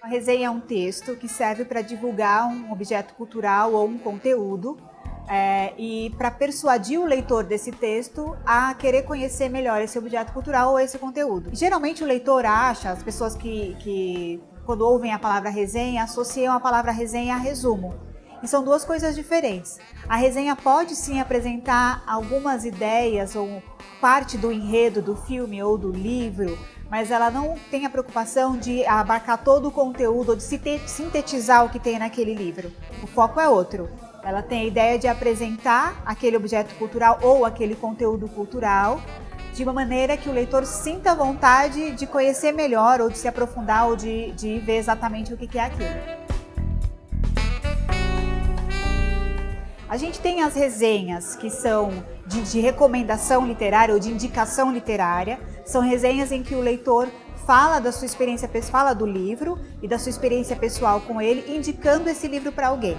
A resenha é um texto que serve para divulgar um objeto cultural ou um conteúdo e para persuadir o leitor desse texto a querer conhecer melhor esse objeto cultural ou esse conteúdo. E, geralmente o leitor acha, as pessoas que quando ouvem a palavra resenha, associam a palavra resenha a resumo. E são duas coisas diferentes. A resenha pode sim apresentar algumas ideias ou parte do enredo do filme ou do livro, mas ela não tem a preocupação de abarcar todo o conteúdo ou de sintetizar o que tem naquele livro. O foco é outro. Ela tem a ideia de apresentar aquele objeto cultural ou aquele conteúdo cultural de uma maneira que o leitor sinta vontade de conhecer melhor ou de se aprofundar ou de ver exatamente o que é aquilo. A gente tem as resenhas que são de recomendação literária ou de indicação literária. São resenhas em que o leitor fala da sua experiência pessoal, fala do livro e da sua experiência pessoal com ele, indicando esse livro para alguém.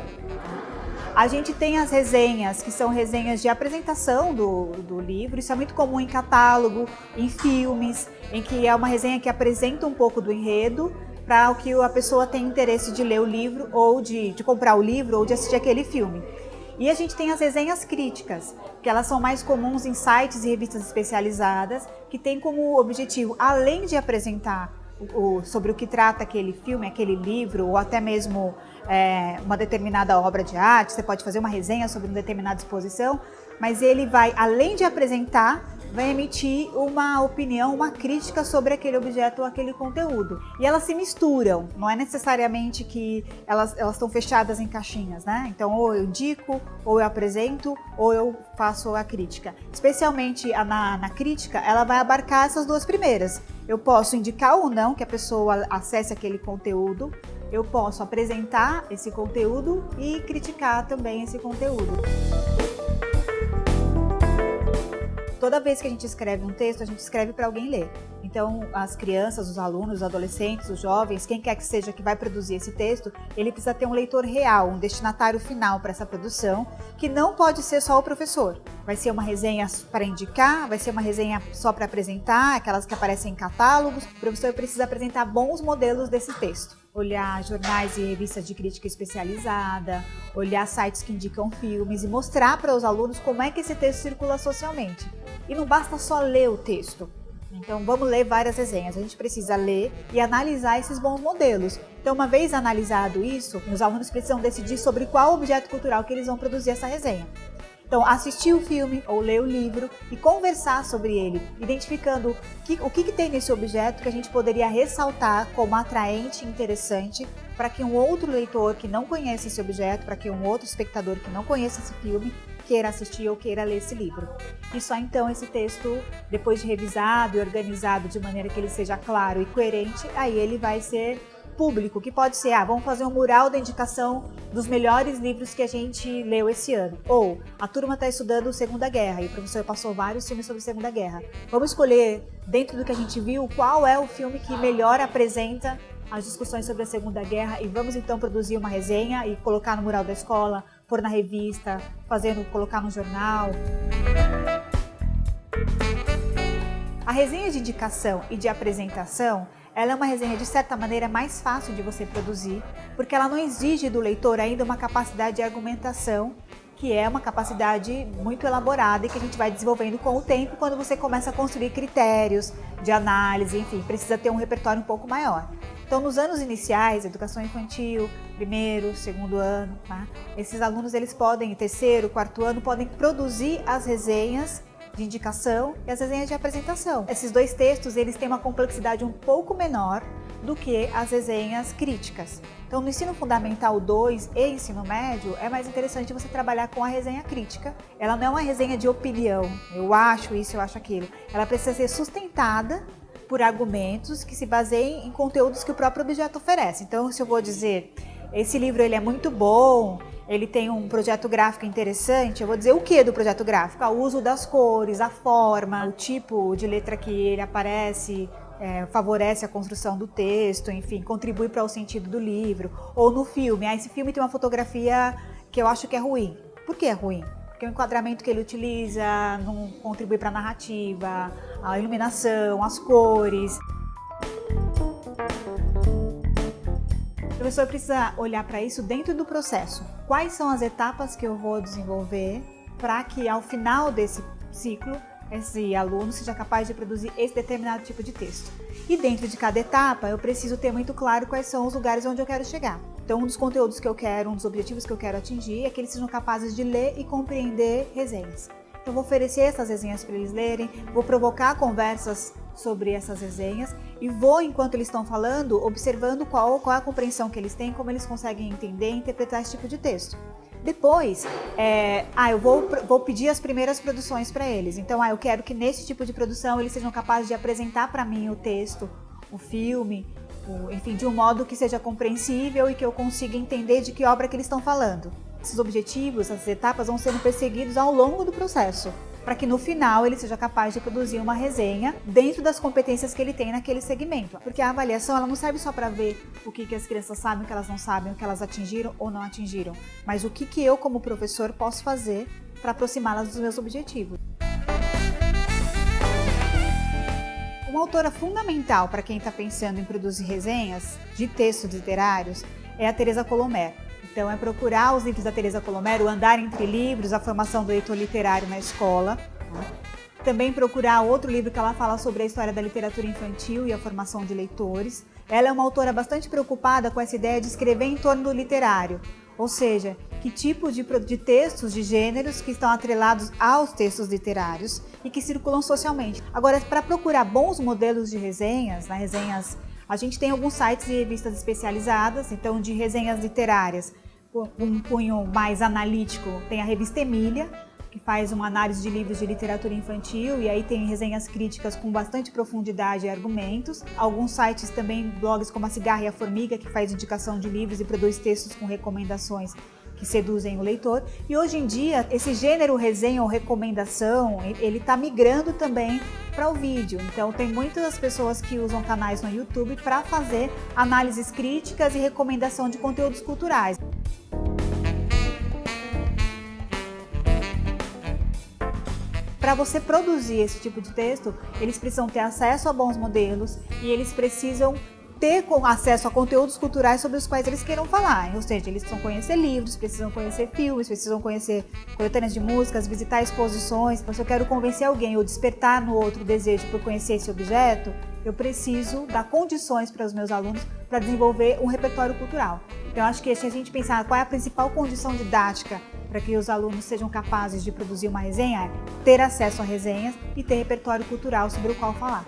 A gente tem as resenhas, que são resenhas de apresentação do livro. Isso é muito comum em catálogo, em filmes, em que é uma resenha que apresenta um pouco do enredo para o que a pessoa tem interesse de ler o livro ou de comprar o livro ou de assistir aquele filme. E a gente tem as resenhas críticas, que elas são mais comuns em sites e revistas especializadas, que têm como objetivo, além de apresentar sobre o que trata aquele filme, aquele livro, ou até mesmo uma determinada obra de arte, você pode fazer uma resenha sobre uma determinada exposição, mas ele vai, além de apresentar, vai emitir uma opinião, uma crítica sobre aquele objeto ou aquele conteúdo. E elas se misturam, não é necessariamente que elas estão fechadas em caixinhas, né? Então, ou eu indico, ou eu apresento, ou eu faço a crítica. Especialmente na crítica, ela vai abarcar essas duas primeiras. Eu posso indicar ou não que a pessoa acesse aquele conteúdo, eu posso apresentar esse conteúdo e criticar também esse conteúdo. Toda vez que a gente escreve um texto, a gente escreve para alguém ler. Então, as crianças, os alunos, os adolescentes, os jovens, quem quer que seja que vai produzir esse texto, ele precisa ter um leitor real, um destinatário final para essa produção, que não pode ser só o professor. Vai ser uma resenha para indicar, vai ser uma resenha só para apresentar, aquelas que aparecem em catálogos. O professor precisa apresentar bons modelos desse texto. Olhar jornais e revistas de crítica especializada, olhar sites que indicam filmes e mostrar para os alunos como é que esse texto circula socialmente. E não basta só ler o texto. Então vamos ler várias resenhas, a gente precisa ler e analisar esses bons modelos. Então, uma vez analisado isso, os alunos precisam decidir sobre qual objeto cultural que eles vão produzir essa resenha. Então, assistir o filme ou ler o livro e conversar sobre ele, identificando o que tem nesse objeto que a gente poderia ressaltar como atraente e interessante para que um outro leitor que não conhece esse objeto, para que um outro espectador que não conheça esse filme, queira assistir ou queira ler esse livro. E só então esse texto, depois de revisado e organizado de maneira que ele seja claro e coerente, aí ele vai ser público, que pode ser, vamos fazer um mural da indicação dos melhores livros que a gente leu esse ano. Ou, a turma está estudando Segunda Guerra e o professor passou vários filmes sobre Segunda Guerra. Vamos escolher, dentro do que a gente viu, qual é o filme que melhor apresenta as discussões sobre a Segunda Guerra e vamos então produzir uma resenha e colocar no mural da escola, pôr na revista, colocar no jornal. A resenha de indicação e de apresentação, ela é uma resenha de certa maneira mais fácil de você produzir, porque ela não exige do leitor ainda uma capacidade de argumentação, que é uma capacidade muito elaborada e que a gente vai desenvolvendo com o tempo quando você começa a construir critérios de análise, enfim, precisa ter um repertório um pouco maior. Então, nos anos iniciais, educação infantil, primeiro, segundo ano, tá? Esses alunos, eles podem, terceiro, quarto ano, podem produzir as resenhas de indicação e as resenhas de apresentação. Esses dois textos, eles têm uma complexidade um pouco menor do que as resenhas críticas. Então, no ensino fundamental 2 e ensino médio, é mais interessante você trabalhar com a resenha crítica. Ela não é uma resenha de opinião, eu acho isso, eu acho aquilo. Ela precisa ser sustentada por argumentos que se baseiem em conteúdos que o próprio objeto oferece. Então, se eu vou dizer, esse livro ele é muito bom, ele tem um projeto gráfico interessante, eu vou dizer o que do projeto gráfico? O uso das cores, a forma, o tipo de letra que ele aparece, favorece a construção do texto, enfim, contribui para o sentido do livro. Ou no filme, esse filme tem uma fotografia que eu acho que é ruim. Por que é ruim? Porque porque o enquadramento que ele utiliza não contribui para a narrativa, a iluminação, as cores. O professor precisa olhar para isso dentro do processo. Quais são as etapas que eu vou desenvolver para que ao final desse ciclo esse aluno seja capaz de produzir esse determinado tipo de texto. E dentro de cada etapa eu preciso ter muito claro quais são os lugares onde eu quero chegar. Então um dos conteúdos que eu quero, um dos objetivos que eu quero atingir é que eles sejam capazes de ler e compreender resenhas. Então eu vou oferecer essas resenhas para eles lerem, vou provocar conversas sobre essas resenhas e vou, enquanto eles estão falando, observando qual é a compreensão que eles têm, como eles conseguem entender e interpretar esse tipo de texto. Depois, eu vou pedir as primeiras produções para eles. Então, eu quero que nesse tipo de produção eles sejam capazes de apresentar para mim o texto, o filme, enfim, de um modo que seja compreensível e que eu consiga entender de que obra que eles estão falando. Esses objetivos, essas etapas vão sendo perseguidos ao longo do processo, para que no final ele seja capaz de produzir uma resenha dentro das competências que ele tem naquele segmento. Porque a avaliação ela não serve só para ver o que as crianças sabem, o que elas não sabem, o que elas atingiram ou não atingiram, mas o que eu, como professor, posso fazer para aproximá-las dos meus objetivos. Uma autora fundamental para quem está pensando em produzir resenhas de textos literários é a Teresa Colomer. Então é procurar os livros da Teresa Colomer, o Andar entre Livros, a formação do leitor literário na escola. Também procurar outro livro que ela fala sobre a história da literatura infantil e a formação de leitores. Ela é uma autora bastante preocupada com essa ideia de escrever em torno do literário, ou seja, que tipo de textos, de gêneros que estão atrelados aos textos literários e que circulam socialmente. Agora, para procurar bons modelos de resenhas, a gente tem alguns sites e revistas especializadas, então de resenhas literárias, com um cunho mais analítico, tem a revista Emília, que faz uma análise de livros de literatura infantil e aí tem resenhas críticas com bastante profundidade e argumentos. Alguns sites também, blogs como a Cigarra e a Formiga, que faz indicação de livros e produz textos com recomendações que seduzem o leitor. E hoje em dia, esse gênero resenha ou recomendação, ele está migrando também para o vídeo. Então, tem muitas pessoas que usam canais no YouTube para fazer análises críticas e recomendação de conteúdos culturais. Para você produzir esse tipo de texto, eles precisam ter acesso a bons modelos e eles precisam ter acesso a conteúdos culturais sobre os quais eles queiram falar. Ou seja, eles precisam conhecer livros, precisam conhecer filmes, precisam conhecer coletâneas de músicas, visitar exposições. Então, se eu quero convencer alguém ou despertar no outro o desejo por conhecer esse objeto, eu preciso dar condições para os meus alunos para desenvolver um repertório cultural. Então, eu acho que se a gente pensar qual é a principal condição didática para que os alunos sejam capazes de produzir uma resenha, é ter acesso a resenhas e ter repertório cultural sobre o qual falar.